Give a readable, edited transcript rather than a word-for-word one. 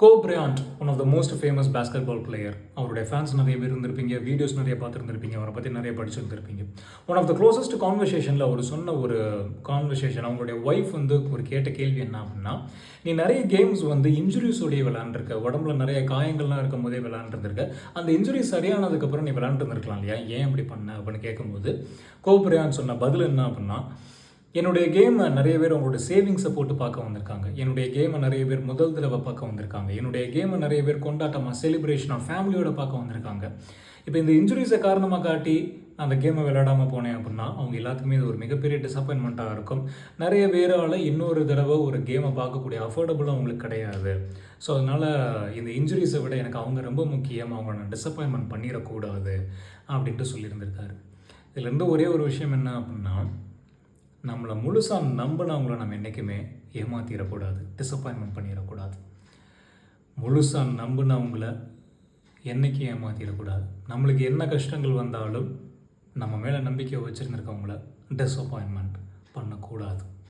Kobe Bryant, one of the most famous basketball player. அவருடைய fans நிறைய பேர் இருந்திருப்பீங்க, வீடியோஸ் நிறைய பார்த்துருந்துருப்பீங்க, அவரை பற்றி நிறைய படிச்சிருந்துருப்பீங்க. ஒன் ஆஃப் த க்ளோசஸ்ட் கான்வர்சேஷனில் அவர் சொன்ன ஒரு கான்வர்சேஷன், அவங்களுடைய ஒய்ஃப் ஒரு கேட்ட கேள்வி என்ன அப்படின்னா, நீ நிறைய கேம்ஸ் இன்ஜுரிஸோடைய விளாண்டுருக்க, உடம்புல நிறைய காயங்கள்லாம் இருக்கும் போதே விளாண்டுருந்துருக்க, அந்த இன்ஜுரி சரியானதுக்கப்புறம் நீ விளாண்டுருந்துருக்கலாம் இல்லையா, ஏன் இப்படி பண்ண அப்படின்னு கேட்கும்போது கோபே பிரையன்ட் சொன்ன பதில் என்ன அப்படின்னா, என்னுடைய கேமை நிறைய பேர் அவங்களோட சேவிங்ஸை போட்டு பார்க்க வந்திருக்காங்க, என்னுடைய கேமை நிறைய பேர் முதல் தடவை பார்க்க வந்திருக்காங்க, என்னுடைய கேமை நிறைய பேர் கொண்டாட்டமாக செலிப்ரேஷனாக ஃபேமிலியோட பார்க்க வந்திருக்காங்க. இப்போ இந்த இன்ஜுரிஸை காரணமாக காட்டி அந்த கேமை விளையாடாமல் போனேன் அப்படின்னா அவங்க எல்லாத்துக்குமே இது ஒரு மிகப்பெரிய டிசப்பாயின்மெண்ட்டாக இருக்கும். நிறைய பேரால் இன்னொரு தடவை ஒரு கேமை பார்க்கக்கூடிய அஃபோர்டபுளும் அவங்களுக்கு கிடையாது. ஸோ அதனால் இந்த இன்ஜுரிஸை விட எனக்கு அவங்க ரொம்ப முக்கியம், அவங்கள நான் டிசப்பாயின்மெண்ட் பண்ணிடக்கூடாது அப்படின்ட்டு சொல்லியிருந்திருக்காரு. இதுலேருந்து ஒரே ஒரு விஷயம் என்ன அப்படின்னா, நம்மளை முழுசாக நம்பினவங்கள நம்ம என்றைக்குமே ஏமாற்றிடக்கூடாது, டிசப்பாயின்மெண்ட் பண்ணிடக்கூடாது. முழுசாக நம்பினவங்கள என்றைக்கும் ஏமாற்றிடக்கூடாது. நம்மளுக்கு என்ன கஷ்டங்கள் வந்தாலும் நம்ம மேலே நம்பிக்கை வச்சுருந்துருக்கவங்கள டிசப்பாயின்மெண்ட் பண்ணக்கூடாது.